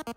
Hey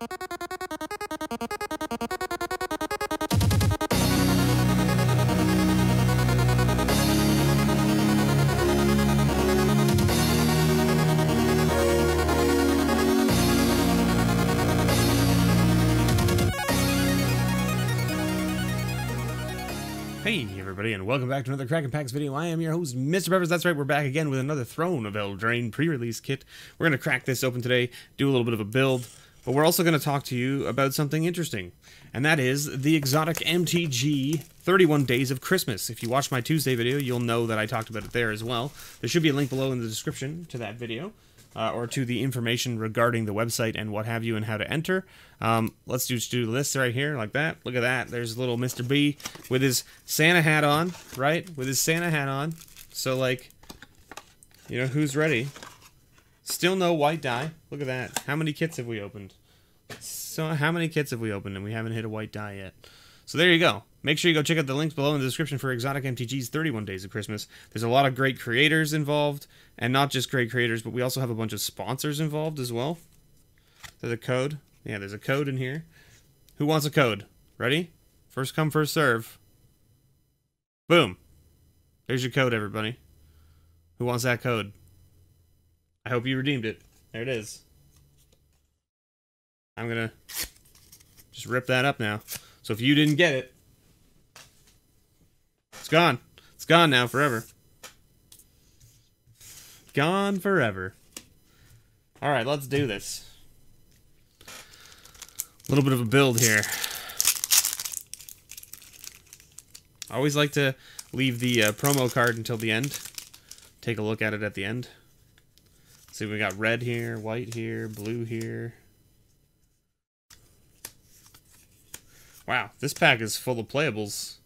everybody, and welcome back to another Kraken Packs video. I am your host, MrBevers. That's right, we're back again with another Throne of Eldraine pre-release kit. We're going to crack this open today, do a little bit of a build, but we're also going to talk to you about something interesting, and that is the exotic MTG 31 Days of Christmas. If you watched my Tuesday video, you'll know that I talked about it there as well. There should be a link below in the description to that video. Or to the information regarding the website and what have you and how to enter. Let's just do the list right here like that. Look at that. There's little Mr. B with his Santa hat on, right? With his Santa hat on. So, like, you know, who's ready? Still no white die. Look at that. How many kits have we opened? So, how many kits have we opened and we haven't hit a white die yet? So there you go. Make sure you go check out the links below in the description for Exotic MTG's 31 Days of Christmas. There's a lot of great creators involved, and not just great creators, but we also have a bunch of sponsors involved as well. There's a code. Yeah, there's a code in here. Who wants a code? Ready? First come, first serve. Boom. There's your code, everybody. Who wants that code? I hope you redeemed it. There it is. I'm gonna just rip that up now. So if you didn't get it, it's gone. It's gone now forever. Gone forever. Alright, let's do this. A little bit of a build here. I always like to leave the promo card until the end. Take a look at it at the end. See, we got red here, white here, blue here. Wow, this pack is full of playables.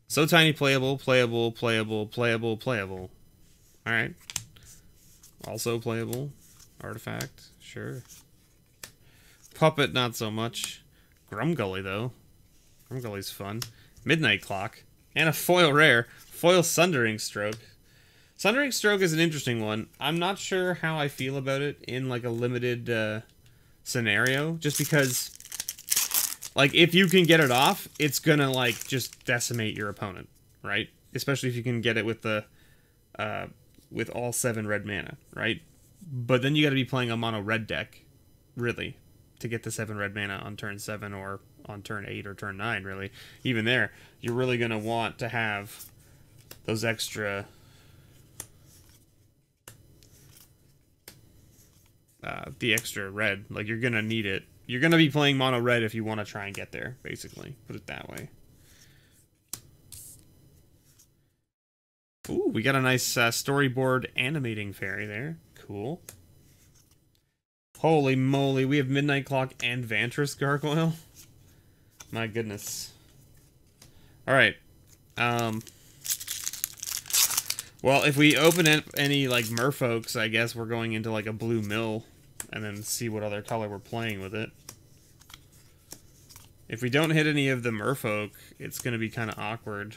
So tiny playable, playable, playable, playable, playable. Alright. Also playable. Artifact, sure. Puppet, not so much. Grumgully, though. Grumgully's fun. Midnight Clock. And a foil rare. Foil Sundering Stroke. Sundering Stroke is an interesting one. I'm not sure how I feel about it in, like, a limited scenario. Just because... like, if you can get it off, it's gonna, like, just decimate your opponent, right? Especially if you can get it with the, with all 7 red mana, right? But then you gotta be playing a mono red deck, really, to get the 7 red mana on turn 7 or on turn 8 or turn 9, really. Even there, you're really gonna want to have those extra, the extra red. Like, you're gonna need it. You're going to be playing mono red if you want to try and get there, basically. Put it that way. Ooh, we got a nice storyboard animating fairy there. Cool. Holy moly, we have Midnight Clock and Vantress Gargoyle. My goodness. Alright. Well, if we open any, like, merfolks, I guess we're going into, like, a blue mill. And then see what other color we're playing with it. If we don't hit any of the merfolk, it's going to be kind of awkward.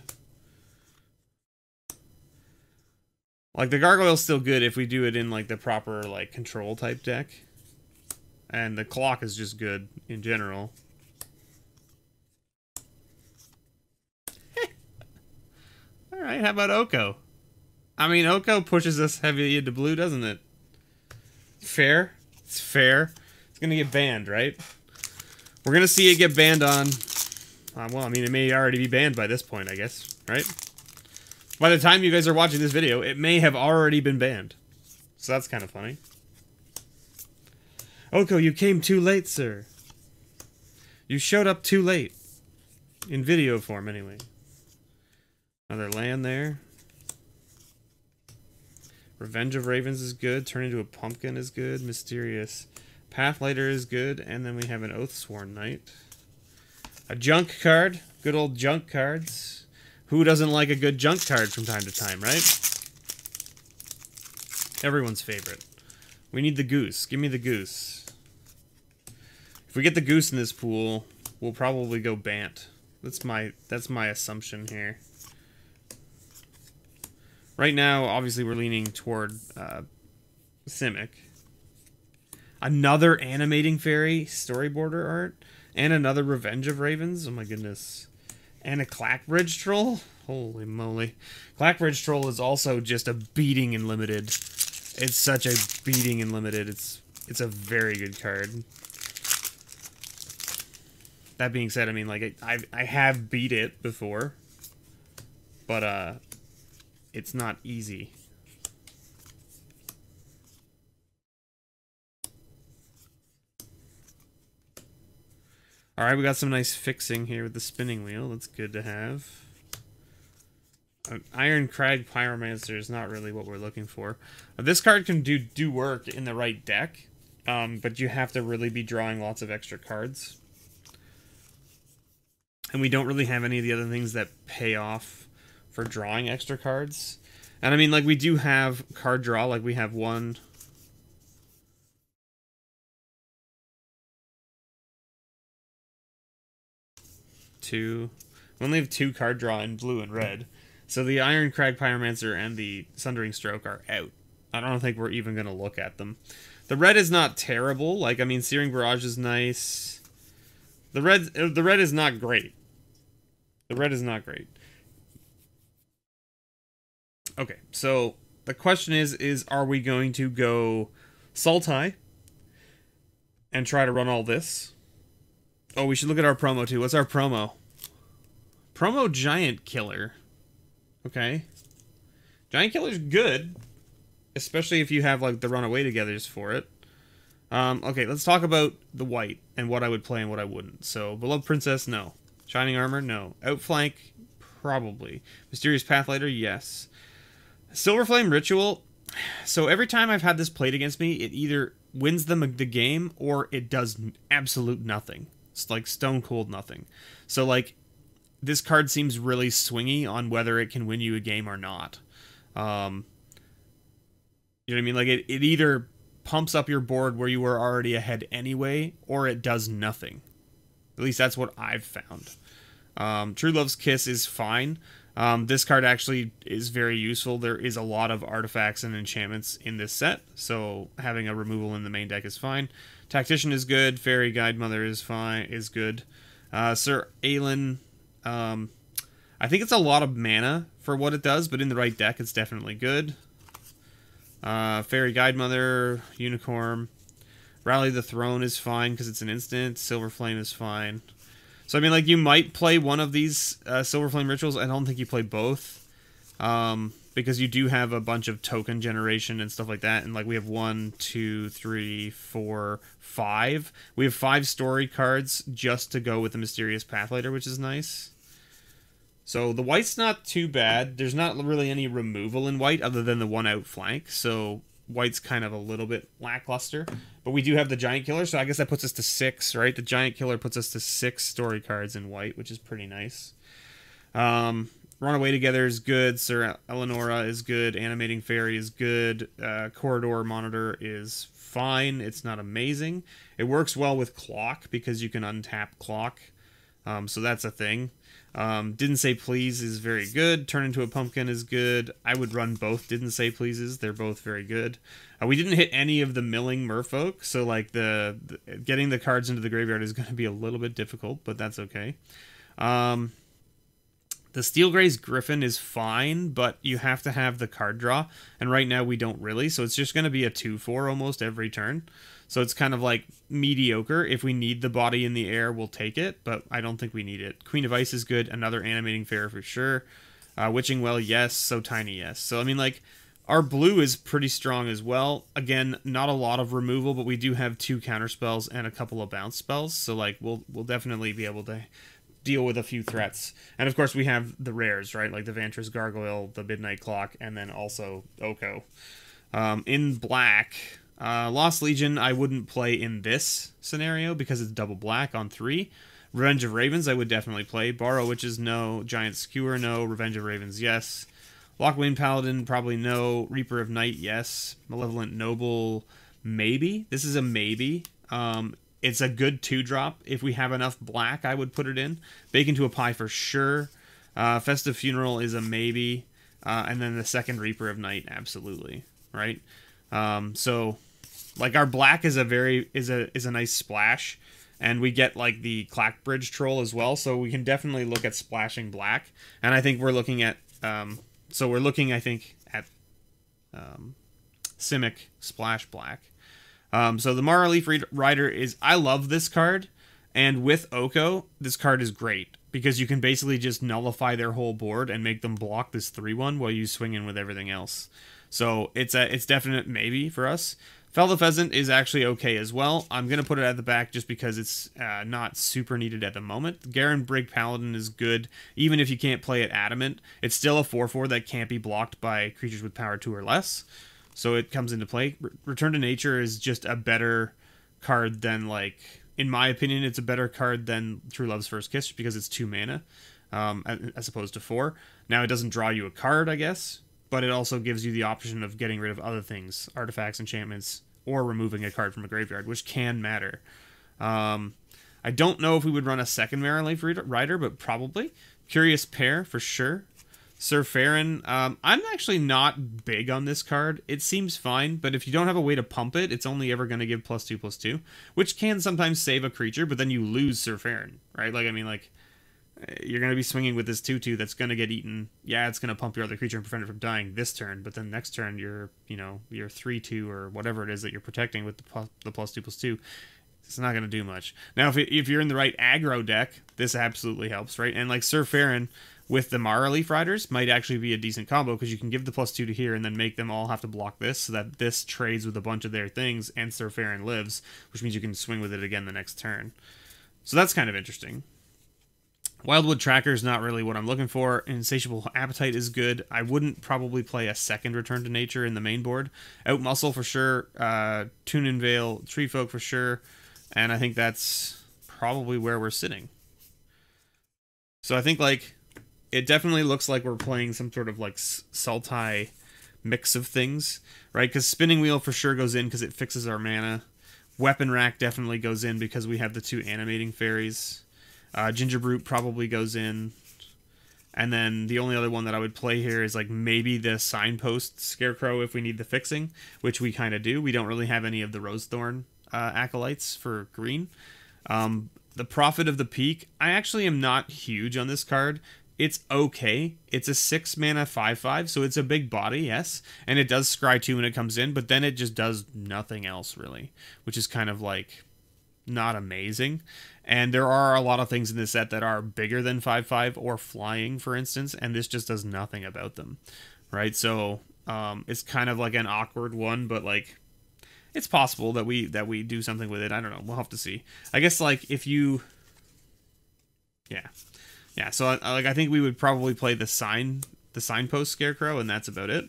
Like, the gargoyle's still good if we do it in, like, the proper, like, control type deck. And the clock is just good in general. Alright, how about Oko? I mean, Oko pushes us heavily into blue, doesn't it? Fair. It's fair. It's gonna get banned, right? We're gonna see it get banned on... well, I mean, it may already be banned by this point, I guess, right? By the time you guys are watching this video, it may have already been banned. So that's kind of funny. Oko, you came too late, sir. You showed up too late. In video form, anyway. Another land there. Revenge of Ravens is good. Turn into a pumpkin is good. Mysterious Pathlighter is good. And then we have an Oathsworn Knight. A junk card. Good old junk cards. Who doesn't like a good junk card from time to time, right? Everyone's favorite. We need the goose. Give me the goose. If we get the goose in this pool, we'll probably go Bant. That's my assumption here. Right now, obviously, we're leaning toward Simic. Another animating fairy storyboarder art. And another Revenge of Ravens. Oh my goodness. And a Clackbridge Troll. Holy moly. Clackbridge Troll is also just a beating in limited. It's such a beating in limited. It's a very good card. That being said, I mean, like, I have beat it before. But, it's not easy. Alright, we got some nice fixing here with the spinning wheel. That's good to have. An Iron Crag Pyromancer is not really what we're looking for. This card can do work in the right deck, but you have to really be drawing lots of extra cards. And we don't really have any of the other things that pay off for drawing extra cards. And I mean, like, we do have card draw, like we have one... two. We only have 2 card draw in blue and red. So the Iron Crag Pyromancer and the Sundering Stroke are out. I don't think we're even going to look at them. The red is not terrible. Like, I mean, Searing Barrage is nice. The red is not great. The red is not great. Okay, so the question is are we going to go Sultai and try to run all this? Oh, we should look at our promo, too. What's our promo? Promo Giant Killer. Okay. Giant Killer's good. Especially if you have, like, the Runaway Togethers for it. Okay, let's talk about the white and what I would play and what I wouldn't. So, Beloved Princess, no. Shining Armor, no. Outflank, probably. Mysterious Pathlighter, yes. Silverflame Ritual. So, every time I've had this played against me, it either wins the game or it does absolute nothing. It's like stone cold nothing. So, like, this card seems really swingy on whether it can win you a game or not. You know what I mean? Like, it either pumps up your board where you were already ahead anyway, or it does nothing. At least that's what I've found. True Love's Kiss is fine. This card actually is very useful. There is a lot of artifacts and enchantments in this set, so having a removal in the main deck is fine. Tactician is good. Fairy Guide Mother is fine. Is good. Sir Aelin, I think it's a lot of mana for what it does, but in the right deck, it's definitely good. Fairy Guide Mother, Unicorn, Rally the Throne is fine because it's an instant. Silver Flame is fine. So I mean, like, you might play one of these Silver Flame Rituals. I don't think you play both. Because you do have a bunch of token generation and stuff like that. And, like, we have 1, 2, 3, 4, 5. We have 5 story cards just to go with the Mysterious Pathlighter, which is nice. So the white's not too bad. There's not really any removal in white other than the 1 outflank. So white's kind of a little bit lackluster. But we do have the Giant Killer, so I guess that puts us to 6, right? The Giant Killer puts us to 6 story cards in white, which is pretty nice. Runaway Together is good. Sir Eleonora is good. Animating Fairy is good. Corridor Monitor is fine. It's not amazing. It works well with Clock because you can untap Clock. So that's a thing. Didn't Say Please is very good. Turn Into a Pumpkin is good. I would run both Didn't Say Pleases. They're both very good. We didn't hit any of the milling merfolk, so like the getting the cards into the graveyard is going to be a little bit difficult, but that's okay. The Steel Grey's Griffin is fine, but you have to have the card draw, and right now we don't really, so it's just going to be a 2/4 almost every turn. So it's kind of like mediocre. If we need the body in the air, we'll take it, but I don't think we need it. Queen of Ice is good, another Animating Fairy for sure. Witching Well, yes. So Tiny, yes. So, I mean, like, our blue is pretty strong as well. Again, not a lot of removal, but we do have 2 counter spells and a couple of bounce spells, so, like, we'll definitely be able to deal with a few threats. And of course we have the rares, right? Like the Vantress Gargoyle, the Midnight Clock, and then also Oko. In black, Lost Legion I wouldn't play in this scenario because it's double black on 3. Revenge of Ravens I would definitely play. Borrow Witches, no. Giant Skewer, no. Revenge of Ravens, yes. Lockwing Paladin, probably no. Reaper of Night, yes. Malevolent Noble, maybe. This is a maybe. It's a good 2-drop. If we have enough black, I would put it in. Bacon to a Pie for sure. Festive Funeral is a maybe. And then the second Reaper of Night, absolutely. Right? So Like our black is a nice splash, and we get like the Clackbridge Troll as well, so we can definitely look at splashing black. And I think we're looking at I think at Simic Splash Black. So the Mara Leaf Rider is, I love this card, and with Oko, this card is great because you can basically just nullify their whole board and make them block this 3/1 while you swing in with everything else. So it's definite maybe for us. Fell the Pheasant is actually okay as well. I'm going to put it at the back just because it's not super needed at the moment. Garen Brig Paladin is good, even if you can't play it Adamant. It's still a 4/4 that can't be blocked by creatures with power 2 or less. So it comes into play. Return to Nature is just a better card than, like, in my opinion, it's a better card than True Love's First Kiss because it's 2 mana as opposed to 4. Now, it doesn't draw you a card, I guess, but it also gives you the option of getting rid of other things, artifacts, enchantments, or removing a card from a graveyard, which can matter. I don't know if we would run a second Mara Leaf Rider, but probably. Curious Pair, for sure. Sir Farron, I'm actually not big on this card. It seems fine, but if you don't have a way to pump it, it's only ever going to give +2/+2, which can sometimes save a creature, but then you lose Sir Farron, right? Like, I mean, like, you're going to be swinging with this 2/2 that's going to get eaten. Yeah, it's going to pump your other creature and prevent it from dying this turn, but then next turn you're 3/2 or whatever it is that you're protecting with the +2/+2. It's not going to do much. Now, if you're in the right aggro deck, this absolutely helps, right? And like Sir Farron with the Mara Leaf Riders might actually be a decent combo because you can give the +2 to here and then make them all have to block this so that this trades with a bunch of their things and Sir Farron lives, which means you can swing with it again the next turn. So that's kind of interesting. Wildwood Tracker is not really what I'm looking for. Insatiable Appetite is good. I wouldn't probably play a second Return to Nature in the main board. Outmuscle for sure. Tune and Veil, Treefolk for sure. And I think that's probably where we're sitting. So I think, like, it definitely looks like we're playing some sort of, like, Sultai mix of things, right? Because Spinning Wheel for sure goes in because it fixes our mana. Weapon Rack definitely goes in because we have the 2 Animating Fairies. Gingerbrute probably goes in. And then the only other one that I would play here is, like, maybe the Signpost Scarecrow if we need the fixing, which we kind of do. We don't really have any of the Rosethorn Acolytes for green. The Prophet of the Peak, I actually am not huge on this card. It's okay. It's a 6 mana 5/5, so it's a big body, yes. And it does scry 2 when it comes in, but then it just does nothing else, really. Which is kind of, like, not amazing. And there are a lot of things in this set that are bigger than 5/5 or flying, for instance, and this just does nothing about them, right? So it's kind of like an awkward one, but, like, it's possible that we do something with it. I don't know. We'll have to see. I guess, like, if you... Yeah, so I think we would probably play the Signpost Scarecrow, and that's about it.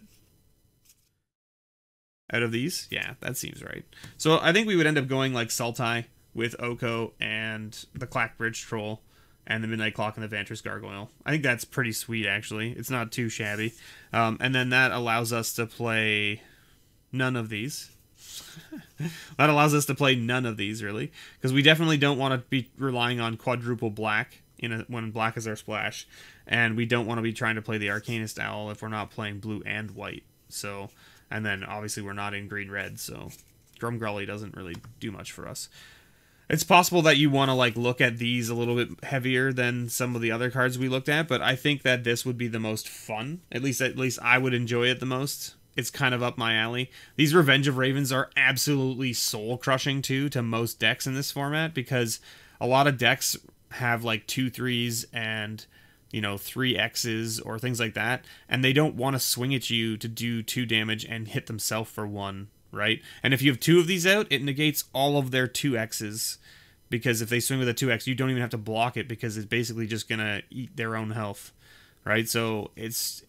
Out of these, yeah, that seems right. So I think we would end up going like Sultai with Oko and the Clackbridge Troll and the Midnight Clock and the Vantress Gargoyle. I think that's pretty sweet, actually. It's not too shabby. And then that allows us to play none of these. That allows us to play none of these, really, because we definitely don't want to be relying on quadruple black when black is our splash, and we don't want to be trying to play the Arcanist Owl if we're not playing blue and white. So, and then obviously we're not in green-red, so Drumgrully doesn't really do much for us. It's possible that you want to, like, look at these a little bit heavier than some of the other cards we looked at, but I think that this would be the most fun. At least I would enjoy it the most. It's kind of up my alley. These Revenge of Ravens are absolutely soul-crushing, too, to most decks in this format, because a lot of decks have, like, 2/3s and, 3Xs or things like that, and they don't want to swing at you to do 2 damage and hit themselves for 1, right? And if you have 2 of these out, it negates all of their 2Xs, because if they swing with a 2X, you don't even have to block it, because it's basically just going to eat their own health. Right, so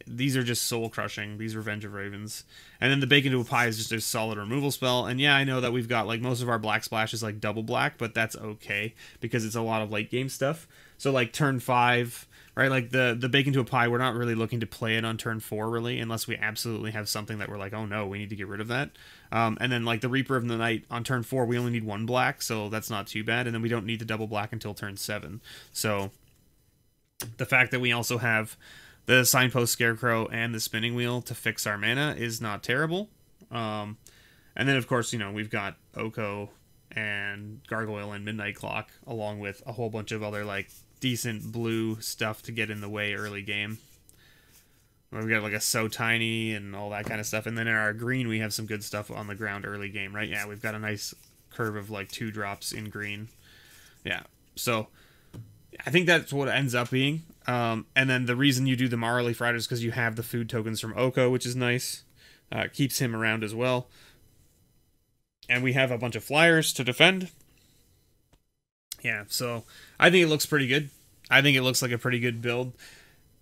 these are just soul crushing, these Revenge of Ravens. And then the Bake into a Pie is just a solid removal spell. And yeah, I know that we've got, like, most of our black splash is like double black, but that's okay because it's a lot of late game stuff. So, like, turn 5, right, like the Bake into a Pie, we're not really looking to play it on turn 4, really, unless we absolutely have something that we're like, oh no, we need to get rid of that. And then, like, the Reaper of the Night on turn 4, we only need 1 black, so that's not too bad. And then we don't need the double black until turn 7. So the fact that we also have the Signpost Scarecrow and the Spinning Wheel to fix our mana is not terrible. And And then, of course, you know, we've got Oko and Gargoyle and Midnight Clock, along with a whole bunch of other, like, decent blue stuff to get in the way early game. We've got, like, a So Tiny and all that kind of stuff. And then in our green, we have some good stuff on the ground early game, right? Yeah, we've got a nice curve of, like, 2 drops in green. Yeah, so I think that's what it ends up being. And then the reason you do the Marley Friday is because you have the food tokens from Oko, which is nice. Keeps him around as well. And we have a bunch of flyers to defend. Yeah, so I think it looks pretty good. I think it looks like a pretty good build.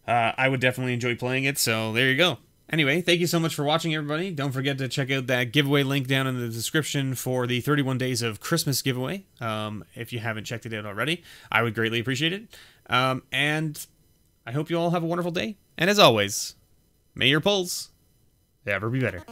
I would definitely enjoy playing it, so there you go. Anyway, thank you so much for watching, everybody. Don't forget to check out that giveaway link down in the description for the 31 Days of Christmas giveaway. If you haven't checked it out already, I would greatly appreciate it. And I hope you all have a wonderful day. And as always, may your pulls ever be better.